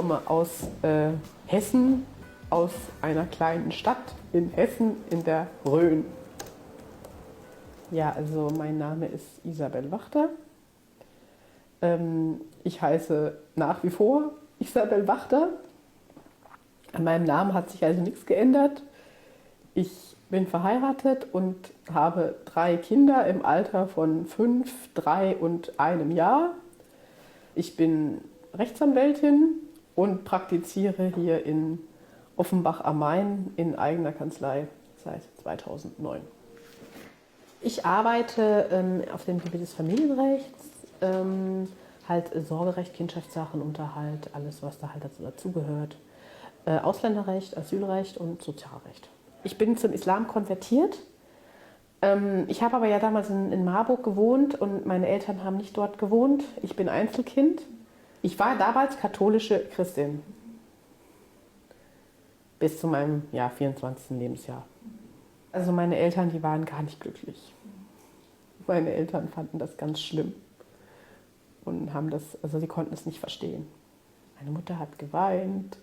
komme aus Hessen, aus einer kleinen Stadt in Hessen in der Rhön. Ja, also mein Name ist Isabel Wachter. Ich heiße nach wie vor Isabel Wachter. An meinem Namen hat sich also nichts geändert. Ich bin verheiratet und habe 3 Kinder im Alter von 5, 3 und 1 Jahr. Ich bin Rechtsanwältin und praktiziere hier in Offenbach am Main in eigener Kanzlei seit 2009. Ich arbeite auf dem Gebiet des Familienrechts, halt Sorgerecht, Kindschaftssachenunterhalt, alles was da halt dazugehört. Ausländerrecht, Asylrecht und Sozialrecht. Ich bin zum Islam konvertiert. Ich habe aber ja damals in Marburg gewohnt und meine Eltern haben nicht dort gewohnt. Ich bin Einzelkind. Ich war damals katholische Christin. Bis zu meinem 24. Lebensjahr. Also meine Eltern, die waren gar nicht glücklich. Meine Eltern fanden das ganz schlimm und haben sie konnten es nicht verstehen. Meine Mutter hat geweint.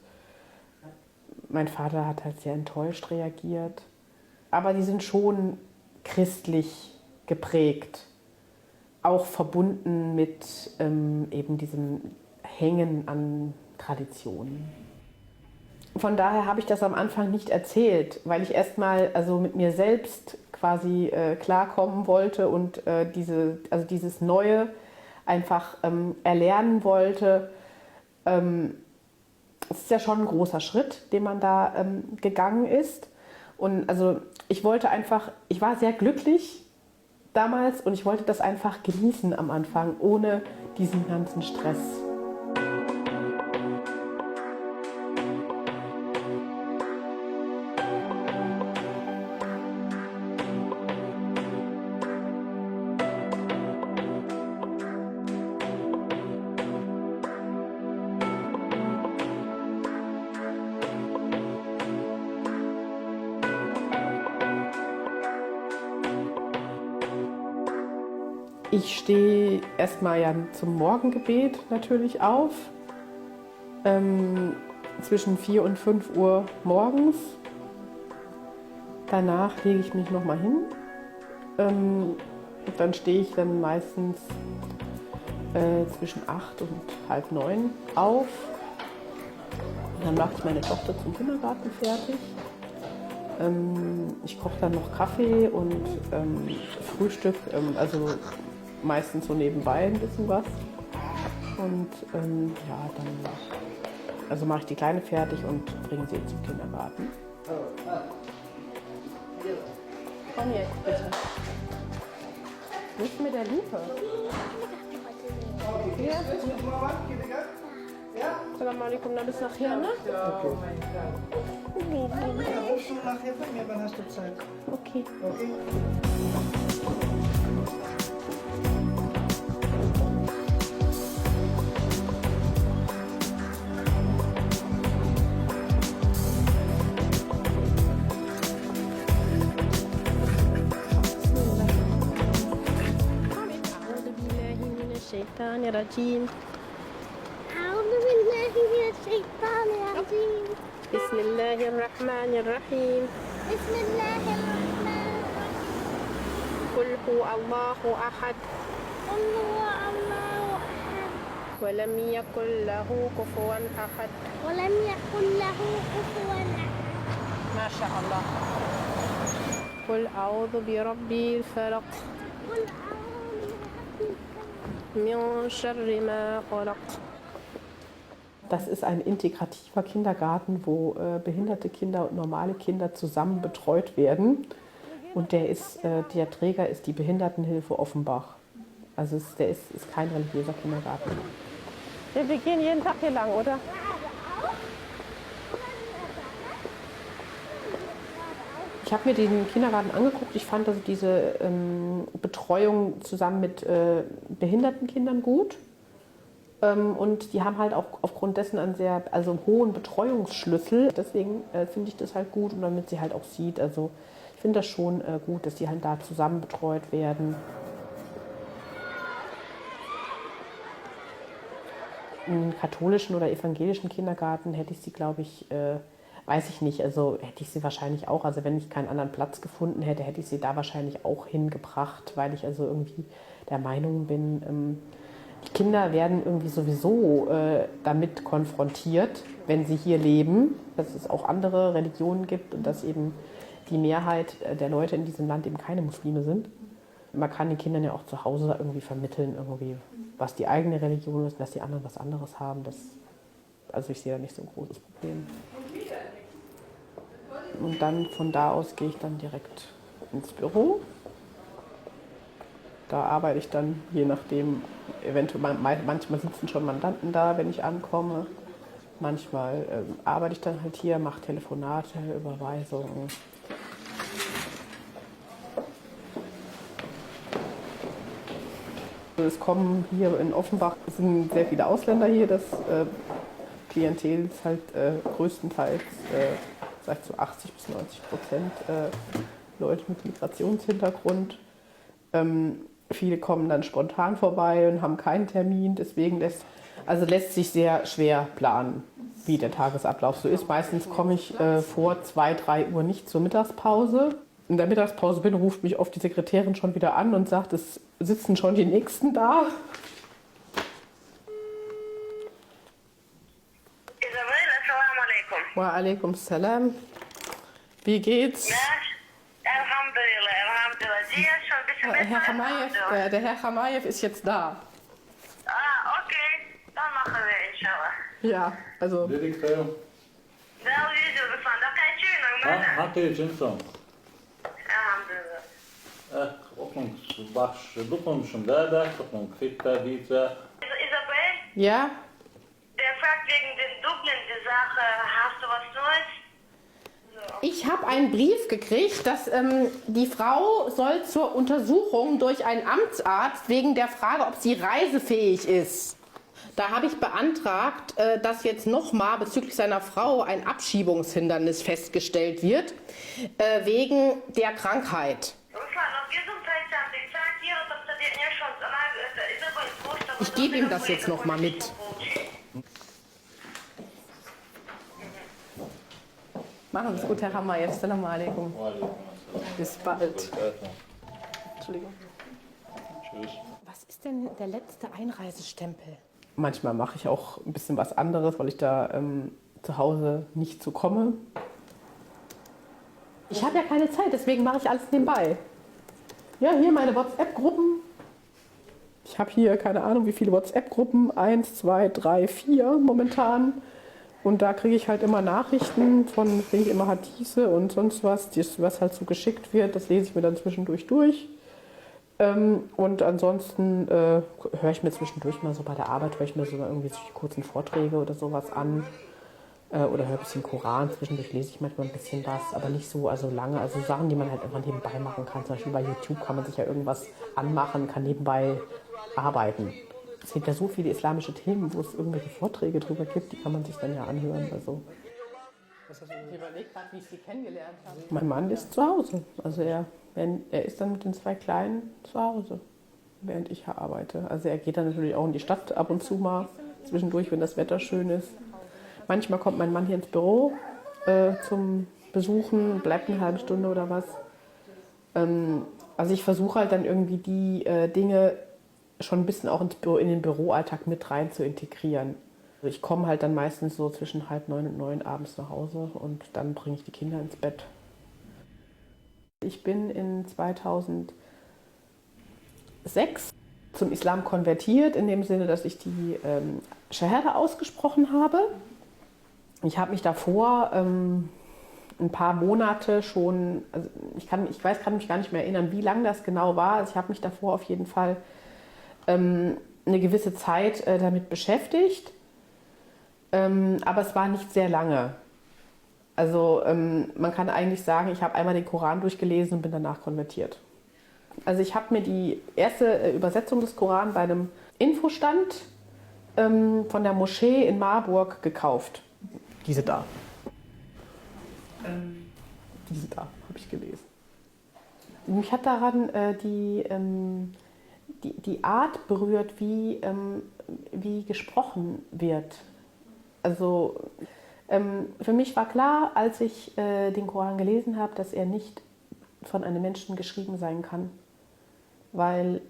Mein Vater hat halt sehr enttäuscht reagiert. Aber die sind schon christlich geprägt. Auch verbunden mit eben diesem Hängen an Traditionen. Von daher habe ich das am Anfang nicht erzählt, weil ich erstmal mit mir selbst quasi klarkommen wollte und dieses Neue einfach erlernen wollte. Es ist ja schon ein großer Schritt, den man da gegangen ist. Und ich war sehr glücklich damals und ich wollte das einfach genießen am Anfang, ohne diesen ganzen Stress. Ich stehe erstmal zum Morgengebet natürlich auf, zwischen 4 und 5 Uhr morgens. Danach lege ich mich nochmal hin. Und dann stehe ich dann meistens zwischen 8 und halb 9 auf. Und dann mache ich meine Tochter zum Kindergarten fertig. Ich koche dann noch Kaffee und Frühstück, meistens so nebenbei ein bisschen was. Und dann mache ich die Kleine fertig und bringe sie zum Kindergarten. Komm jetzt bitte. Nicht mit der Lupe. Ja. Salam alaikum, dann bis nachher, ne? Okay. Dann rufst du nachher von mir, wann hast du Zeit? Okay. الشيطان الرجيم أعوذ بالله من الشيطان الرجيم بسم الله الرحمن الرحيم بسم الله الرحمن الرحيم قل هو الله أحد قل هو الله أحد ولم يكن له كفوا أحد ولم يكن له كفوا أحد ما شاء الله قل أعوذ برب الفلق قل أعوذ برب الفلق من شر ما خلق. Das ist ein integrativer Kindergarten, wo behinderte Kinder und normale Kinder zusammen betreut werden. Und der Träger ist die Behindertenhilfe Offenbach. Also der ist kein religiöser Kindergarten. Ja, wir gehen jeden Tag hier lang, oder? Ich habe mir den Kindergarten angeguckt. Ich fand diese Betreuung zusammen mit behinderten Kindern gut. Und die haben halt auch aufgrund dessen einen hohen Betreuungsschlüssel. Deswegen finde ich das halt gut und damit sie halt auch sieht. Also ich finde das schon gut, dass die halt da zusammen betreut werden. Im katholischen oder evangelischen Kindergarten hätte ich sie, glaube ich, weiß ich nicht, also hätte ich sie wahrscheinlich auch, also wenn ich keinen anderen Platz gefunden hätte, hätte ich sie da wahrscheinlich auch hingebracht, weil ich also irgendwie der Meinung bin, die Kinder werden irgendwie sowieso damit konfrontiert, wenn sie hier leben, dass es auch andere Religionen gibt und dass eben die Mehrheit der Leute in diesem Land eben keine Muslime sind. Man kann den Kindern ja auch zu Hause irgendwie vermitteln, irgendwie, was die eigene Religion ist, dass die anderen was anderes haben. Also ich sehe da nicht so ein großes Problem. Und dann von da aus gehe ich dann direkt ins Büro. Da arbeite ich dann, je nachdem, eventuell, manchmal sitzen schon Mandanten da, wenn ich ankomme. Manchmal arbeite ich dann halt hier, mache Telefonate, Überweisungen. Es kommen hier in Offenbach, es sind sehr viele Ausländer hier, das Klientel ist halt größtenteils, vielleicht so 80-90%, Leute mit Migrationshintergrund. Viele kommen dann spontan vorbei und haben keinen Termin, deswegen lässt sich sehr schwer planen, wie der Tagesablauf so ist. Meistens komme ich vor 2, 3 Uhr nicht zur Mittagspause. In der Mittagspause ruft mich oft die Sekretärin schon wieder an und sagt, es sitzen schon die Nächsten da. Isabel, assalamu alaikum. Wa alaikum salam. Wie geht's? Ja, Alhamdulillah, Alhamdulillah. Sie ist schon ein bisschen besser. Herr Chamayev, Alhamdulillah. der Herr Chamayev ist jetzt da. Okay. Dann machen wir, inshallah. Ja, also Dedik da yok. Ne oluyor lütfen? Da kaçıyor mu? Ha, hadi Cinson. Elhamdülillah. Okun baş dokunmuşum da okun fitta diye. Isabel, ja, der fragt wegen den Dublin die Sache. Hast du was Neues? ich habe einen Brief gekriegt, dass die Frau soll zur Untersuchung durch einen Amtsarzt wegen der Frage, ob sie reisefähig ist. Da habe ich beantragt, dass jetzt nochmal bezüglich seiner Frau ein Abschiebungshindernis festgestellt wird, wegen der Krankheit. Ich gebe ihm das jetzt noch mal mit. Machen Sie es gut, Herr Chamayev. Assalamu alaikum. Bis bald. Entschuldigung. Tschüss. Was ist denn der letzte Einreisestempel? Manchmal mache ich auch ein bisschen was anderes, weil ich da zu Hause nicht zu komme. Ich habe ja keine Zeit, deswegen mache ich alles nebenbei. Ja, hier meine WhatsApp-Gruppen. Ich habe hier keine Ahnung, wie viele WhatsApp-Gruppen. 1, 2, 3, 4 momentan. Und da kriege ich halt immer Nachrichten von, kriege ich immer Hadithe und sonst was, was halt so geschickt wird. Das lese ich mir dann zwischendurch durch. Und ansonsten höre ich mir zwischendurch mal so bei der Arbeit, höre ich mir so irgendwie so die kurzen Vorträge oder sowas an. Oder höre ein bisschen Koran, zwischendurch lese ich manchmal ein bisschen was, aber nicht so also lange. Also Sachen, die man halt einfach nebenbei machen kann. Zum Beispiel bei YouTube kann man sich ja irgendwas anmachen, kann nebenbei arbeiten. Es gibt ja so viele islamische Themen, wo es irgendwelche Vorträge drüber gibt, die kann man sich dann ja anhören. Also. Ich überlege gerade, wie ich sie kennengelernt habe. Mein Mann ist zu Hause. Also er ist dann mit den 2 Kleinen zu Hause, während ich hier arbeite. Also er geht dann natürlich auch in die Stadt ab und zu mal, zwischendurch, wenn das Wetter schön ist. Manchmal kommt mein Mann hier ins Büro zum Besuchen, bleibt eine halbe Stunde oder was. Also ich versuche halt dann irgendwie die Dinge schon ein bisschen auch in den Büroalltag mit rein zu integrieren. Also ich komme halt dann meistens so zwischen 8:30 und 9 abends nach Hause und dann bringe ich die Kinder ins Bett. Ich bin in 2006 zum Islam konvertiert, in dem Sinne, dass ich die Schahada ausgesprochen habe. Ich habe mich davor ein paar Monate schon, also kann mich gar nicht mehr erinnern, wie lange das genau war. Also ich habe mich davor auf jeden Fall eine gewisse Zeit damit beschäftigt, aber es war nicht sehr lange. Also man kann eigentlich sagen, ich habe einmal den Koran durchgelesen und bin danach konvertiert. Also ich habe mir die erste Übersetzung des Koran bei einem Infostand von der Moschee in Marburg gekauft. Diese da. Diese da habe ich gelesen. Mich hat daran die Art berührt, wie gesprochen wird. Also für mich war klar, als ich den Koran gelesen habe, dass er nicht von einem Menschen geschrieben sein kann. Weil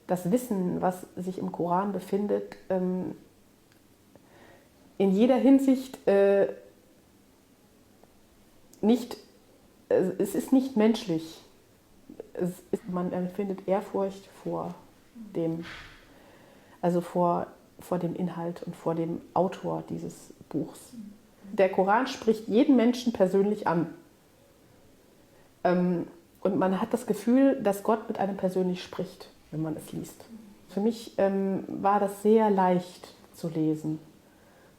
das Wissen, was sich im Koran befindet, in jeder Hinsicht es ist nicht menschlich. Man empfindet Ehrfurcht vor dem, also vor dem Inhalt und vor dem Autor dieses Buchs. Der Koran spricht jeden Menschen persönlich an. Und man hat das Gefühl, dass Gott mit einem persönlich spricht, wenn man es liest. Für mich war das sehr leicht zu lesen.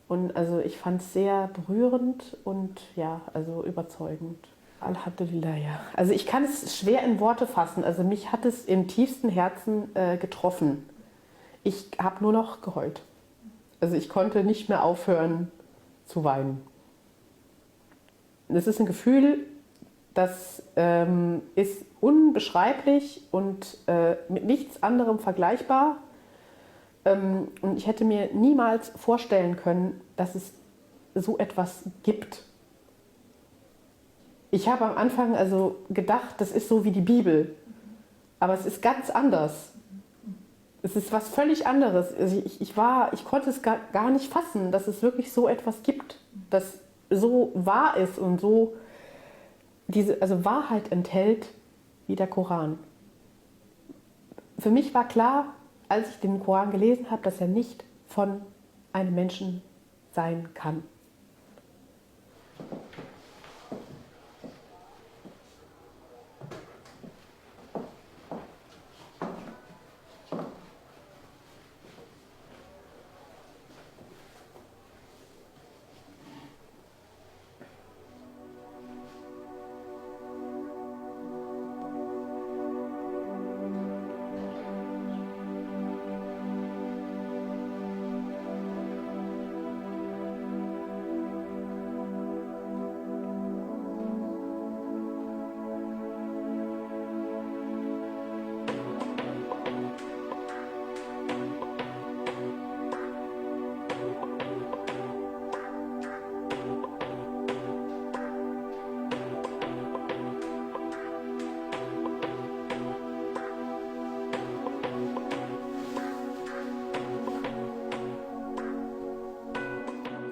Und also ich fand es sehr berührend und ja, also überzeugend. Alhamdulillah, ja. Also ich kann es schwer in Worte fassen. Also mich hat es im tiefsten Herzen getroffen. Ich habe nur noch geheult. Also ich konnte nicht mehr aufhören zu weinen. Es ist ein Gefühl, das ist unbeschreiblich und mit nichts anderem vergleichbar. Und ich hätte mir niemals vorstellen können, dass es so etwas gibt. Ich habe am Anfang also gedacht, das ist so wie die Bibel. Aber es ist ganz anders. Es ist was völlig anderes. Also ich konnte es gar nicht fassen, dass es wirklich so etwas gibt, das so wahr ist und so also Wahrheit enthält wie der Koran. Für mich war klar, als ich den Koran gelesen habe, dass er nicht von einem Menschen sein kann.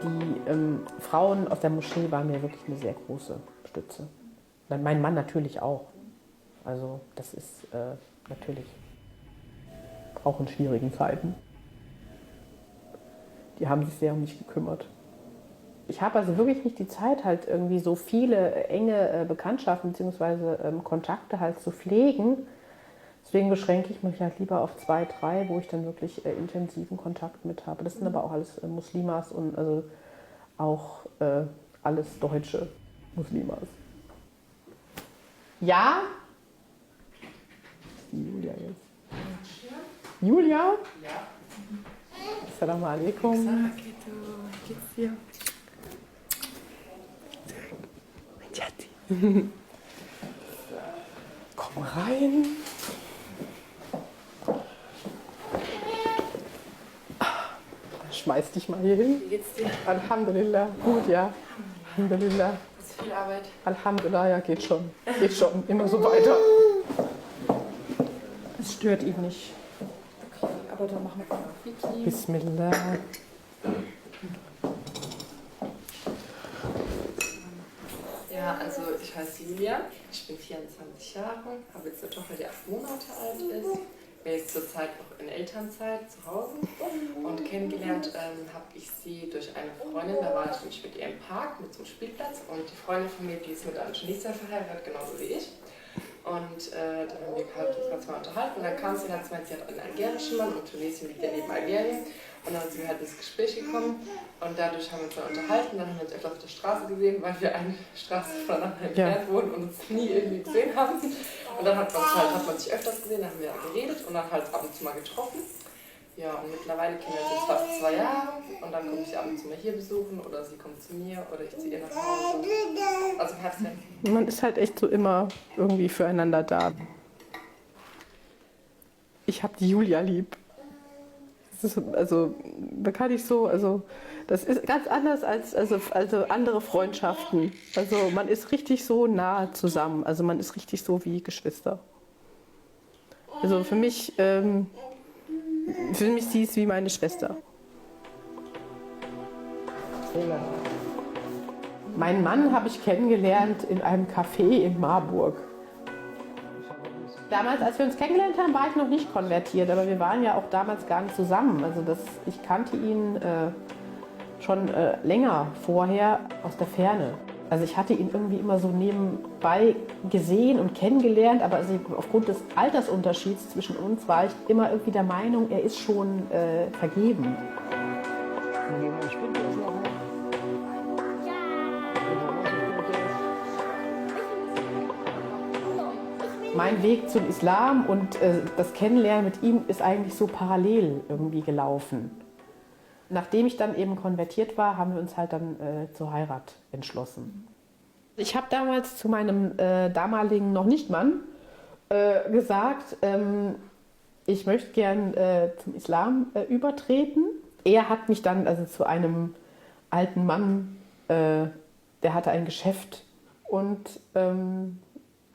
Die Frauen aus der Moschee waren mir wirklich eine sehr große Stütze. Mein Mann natürlich auch. Also das ist natürlich auch in schwierigen Zeiten. Die haben sich sehr um mich gekümmert. Ich habe also wirklich nicht die Zeit, halt irgendwie so viele enge Bekanntschaften bzw. Kontakte halt zu pflegen. Deswegen beschränke ich mich halt lieber auf 2, 3, wo ich dann wirklich intensiven Kontakt mit habe. Das sind aber auch alles Muslimas und also auch alles deutsche Muslimas. Ja? Julia jetzt. Julia? Ja. Assalamu alaikum. Wie geht's dir? Mein Schatzi. Komm rein. Schmeiß dich mal hier hin. Wie geht's dir? Alhamdulillah. Gut, ja. Alhamdulillah. Hast du viel Arbeit? Alhamdulillah, ja, geht schon. Geht schon. Immer so weiter. Es stört ihn nicht. Okay, aber dann machen wir mal Wiki. Bismillah. Ja, also ich heiße Julia, ich bin 24 Jahre, habe jetzt eine Tochter, die 8 Monate alt ist. Bin jetzt zurzeit noch in Elternzeit zu Hause und kennengelernt habe ich sie durch eine Freundin. Da war ich nämlich mit ihr im Park mit so einem Spielplatz und die Freundin von mir, die ist mit einem Tunesier verheiratet, genauso wie ich. Und dann haben wir halt uns ganz mal unterhalten und dann kam sie und hat gemeint, sie hat einen algerischen Mann und Tunesien liegt ja neben Algerien. Und dann sind wir halt ins Gespräch gekommen und dadurch haben wir uns dann unterhalten. Dann haben wir uns öfter auf der Straße gesehen, weil wir eine Straße voneinander entfernt wohnen und uns nie irgendwie gesehen haben. Und dann hat man sich öfters gesehen, dann haben wir geredet und dann halt ab und zu mal getroffen. Ja, und mittlerweile kennen wir uns jetzt fast 2 Jahre und dann komme ich sie ab und zu mal hier besuchen oder sie kommt zu mir oder ich zu ihr nach Hause. Also im Herbst. Man ist halt echt so immer irgendwie füreinander da. ich habe die Julia lieb. Das ist, also, da kann ich so, also, das ist ganz anders als also andere Freundschaften. Also, man ist richtig so nah zusammen. Also, man ist richtig so wie Geschwister. Also, für mich sie ist wie meine Schwester. Meinen Mann habe ich kennengelernt in einem Café in Marburg. Damals, als wir uns kennengelernt haben, war ich noch nicht konvertiert, aber wir waren ja auch damals gar nicht zusammen. Also ich kannte ihn schon länger vorher aus der Ferne. Also ich hatte ihn irgendwie immer so nebenbei gesehen und kennengelernt, aber also aufgrund des Altersunterschieds zwischen uns war ich immer irgendwie der Meinung, er ist schon vergeben. Mein Weg zum Islam und das Kennenlernen mit ihm ist eigentlich so parallel irgendwie gelaufen. Nachdem ich dann eben konvertiert war, haben wir uns halt dann zur Heirat entschlossen. Ich habe damals zu meinem damaligen noch nicht Mann gesagt, ich möchte gern zum Islam übertreten. Er hat mich dann also zu einem alten Mann, der hatte ein Geschäft und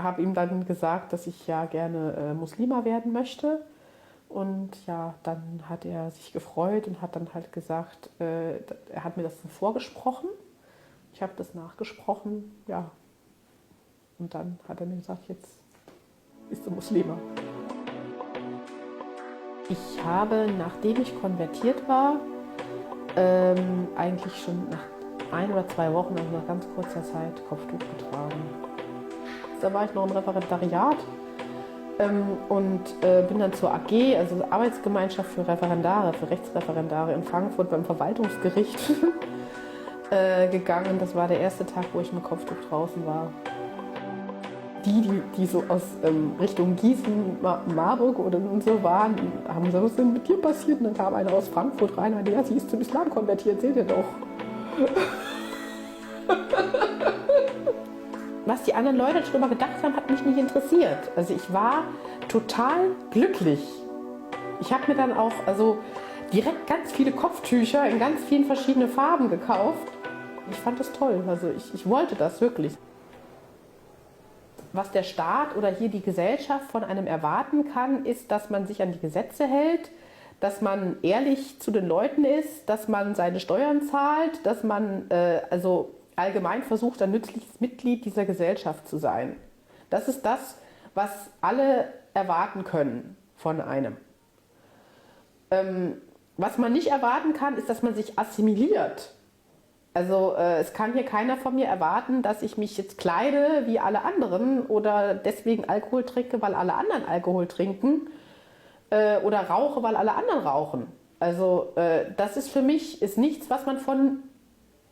habe ihm dann gesagt, dass ich ja gerne Muslima werden möchte. Und ja, dann hat er sich gefreut und hat dann halt gesagt, er hat mir das vorgesprochen. Ich habe das nachgesprochen, ja. Und dann hat er mir gesagt, jetzt bist du Muslima. Ich habe, nachdem ich konvertiert war, eigentlich schon nach 1 oder 2 Wochen, also nach ganz kurzer Zeit, Kopftuch getragen. Da war ich noch im Referendariat und bin dann zur AG, also Arbeitsgemeinschaft für Referendare, für Rechtsreferendare in Frankfurt beim Verwaltungsgericht gegangen. Das war der erste Tag, wo ich mit Kopftuch draußen war. Die so aus Richtung Gießen, Marburg oder so waren, haben gesagt, was ist denn mit dir passiert? Und dann kam einer aus Frankfurt rein und meinte, ja, sie ist zum Islam konvertiert, seht ihr doch. Was die anderen Leute darüber gedacht haben, hat mich nicht interessiert. Also ich war total glücklich. Ich habe mir dann auch direkt ganz viele Kopftücher in ganz vielen verschiedenen Farben gekauft. Ich fand das toll. Also ich wollte das wirklich. Was der Staat oder hier die Gesellschaft von einem erwarten kann, ist, dass man sich an die Gesetze hält, dass man ehrlich zu den Leuten ist, dass man seine Steuern zahlt, dass man allgemein versucht, ein nützliches Mitglied dieser Gesellschaft zu sein. Das ist das, was alle erwarten können von einem. Was man nicht erwarten kann, ist, dass man sich assimiliert. Also es kann hier keiner von mir erwarten, dass ich mich jetzt kleide wie alle anderen oder deswegen Alkohol trinke, weil alle anderen Alkohol trinken oder rauche, weil alle anderen rauchen. Also das ist für mich nichts, was man von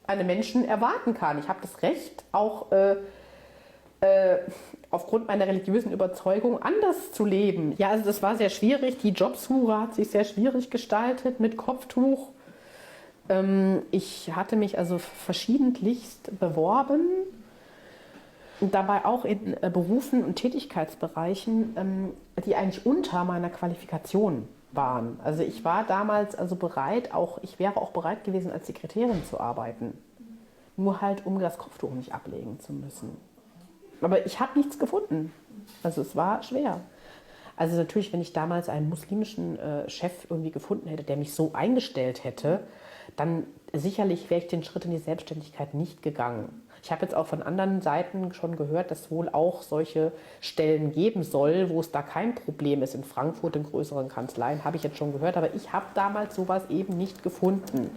einem Menschen erwarten kann. Ich habe das Recht, auch aufgrund meiner religiösen Überzeugung anders zu leben. Ja, also das war sehr schwierig. Die Jobsuche hat sich sehr schwierig gestaltet mit Kopftuch. Ich hatte mich also verschiedentlichst beworben, dabei auch in Berufen und Tätigkeitsbereichen, die eigentlich unter meiner Qualifikation waren. Also ich war damals bereit, ich wäre auch bereit gewesen, als Sekretärin zu arbeiten. Nur halt, um das Kopftuch nicht ablegen zu müssen. Aber ich habe nichts gefunden. Also es war schwer. Also natürlich, wenn ich damals einen muslimischen Chef irgendwie gefunden hätte, der mich so eingestellt hätte, dann sicherlich wäre ich den Schritt in die Selbstständigkeit nicht gegangen. Ich habe jetzt auch von anderen Seiten schon gehört, dass es wohl auch solche Stellen geben soll, wo es da kein Problem ist. In Frankfurt, in größeren Kanzleien, habe ich jetzt schon gehört. Aber ich habe damals sowas eben nicht gefunden.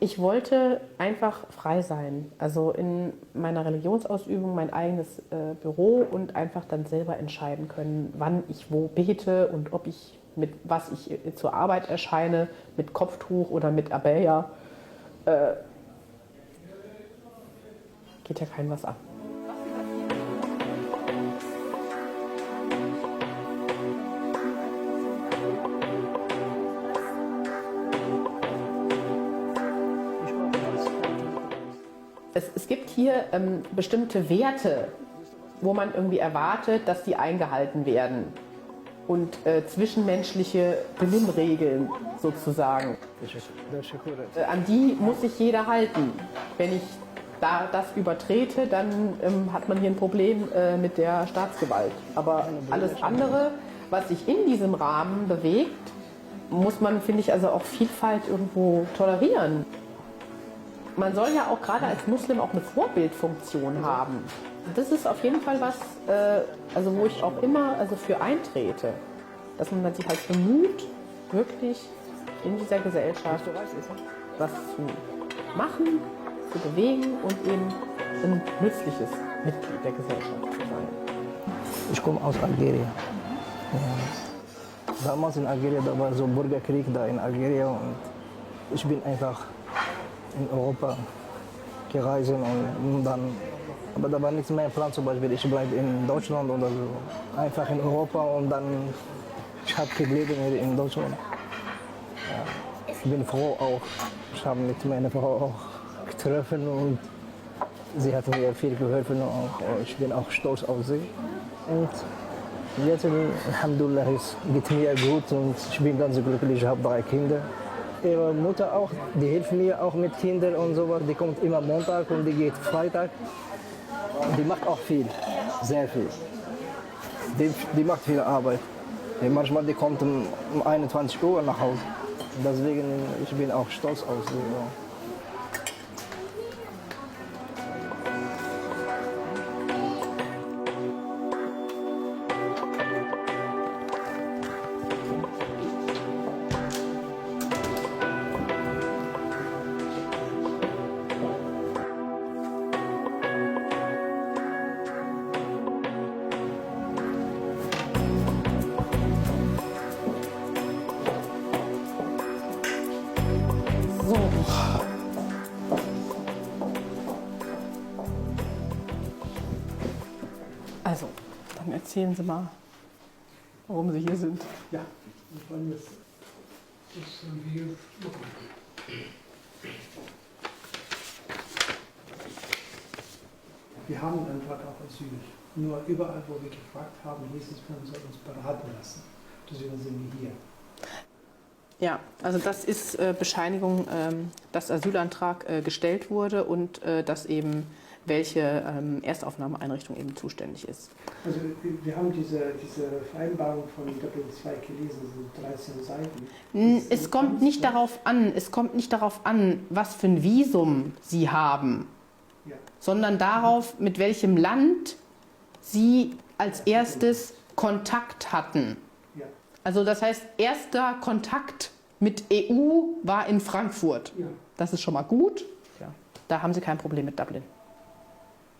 Ich wollte einfach frei sein. Also in meiner Religionsausübung mein eigenes Büro und einfach dann selber entscheiden können, wann ich wo bete und ob ich mit was ich zur Arbeit erscheine, mit Kopftuch oder mit Abaya. Geht ja keinem was an. Es gibt hier bestimmte Werte, wo man irgendwie erwartet, dass die eingehalten werden. und zwischenmenschliche Benimmregeln sozusagen. An die muss sich jeder halten. Wenn ich da das übertrete, dann hat man hier ein Problem mit der Staatsgewalt. Aber alles andere, was sich in diesem Rahmen bewegt, muss man, finde ich, also auch Vielfalt irgendwo tolerieren. Man soll ja auch gerade als Muslim auch eine Vorbildfunktion haben. Das ist auf jeden Fall was, also wo ich auch immer für eintrete. Dass man sich halt bemüht, wirklich in dieser Gesellschaft was zu machen, zu bewegen und eben ein nützliches Mitglied der Gesellschaft zu sein. Ich komme aus Algerien. Ja. Damals in Algerien, da war so ein Bürgerkrieg da in Algerien und ich bin einfach in Europa gereist und dann, aber da war nichts mehr Plan, zum Beispiel ich bleibe in Deutschland oder so, einfach in Europa und dann, ich habe geblieben in Deutschland. Ja. Ich bin froh auch, ich habe mit meiner Frau auch getroffen und sie hat mir viel geholfen und ich bin auch stolz auf sie. Und jetzt, Alhamdulillah, es geht mir gut und ich bin ganz glücklich, ich habe 3 Kinder. Ihre Mutter auch, die hilft mir auch mit Kindern und sowas. Die kommt immer Montag und die geht Freitag. Die macht auch viel, sehr viel. Die macht viel Arbeit. Manchmal die kommt um 21 Uhr nach Hause. Deswegen ich bin auch stolz auf sie. Ja. Also, dann erzählen Sie mal, warum Sie hier sind. Ja, wir wollen das Video machen. Wir haben einen Antrag auf Asyl. Nur überall, wo wir gefragt haben, hieß es, man soll uns beraten lassen. Deswegen sind wir hier. Ja, also das ist Bescheinigung, dass Asylantrag gestellt wurde und dass eben welche Erstaufnahmeeinrichtung eben zuständig ist. Also wir haben diese Vereinbarung von Dublin 2 gelesen, so 13 Seiten. Es kommt nicht darauf an, was für ein Visum Sie haben, Ja. sondern darauf, mit welchem Land Sie als erstes Kontakt hatten. Ja. Also das heißt, erster Kontakt mit EU war in Frankfurt. Ja. Das ist schon mal gut. Ja. Da haben Sie kein Problem mit Dublin.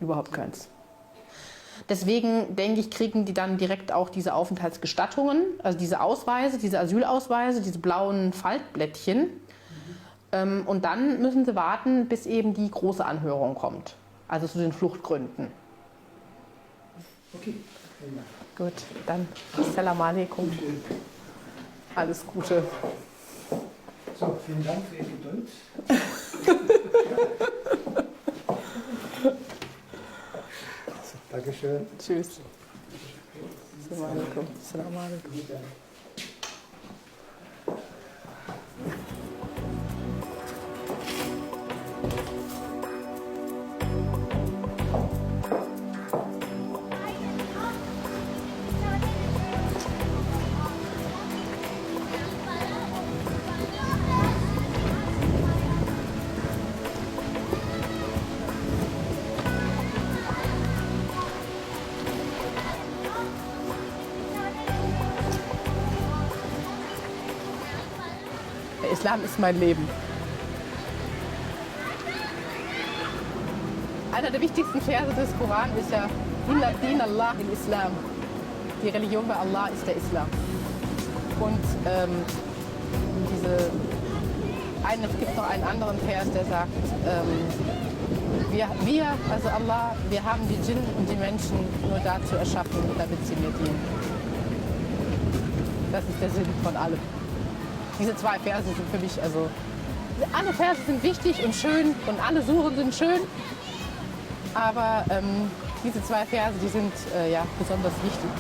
Überhaupt keins. Deswegen, denke ich, kriegen die dann direkt auch diese Aufenthaltsgestattungen, also diese Ausweise, diese Asylausweise, diese blauen Faltblättchen. Und dann müssen sie warten, bis eben die große Anhörung kommt. Also zu den Fluchtgründen. Okay, vielen Dank. Gut, dann Assalamu alaikum. Alles Gute. So, vielen Dank für Ihre Geduld. Dankeschön. Tschüss. Assalamu alaikum. Assalamu alaikum. Der Islam ist mein Leben. Einer der wichtigsten Verse des Koran ist ja Inna din Allah il Islam. Die Religion bei Allah ist der Islam. Und es gibt noch einen anderen Vers, der sagt, also Allah, wir haben die Djinn und die Menschen nur dazu erschaffen, damit sie mir dienen. Das ist der Sinn von allem. Diese 2 Verse sind für mich, also alle Verse sind wichtig und schön und alle Suren sind schön, aber diese 2 Verse, die sind ja besonders wichtig.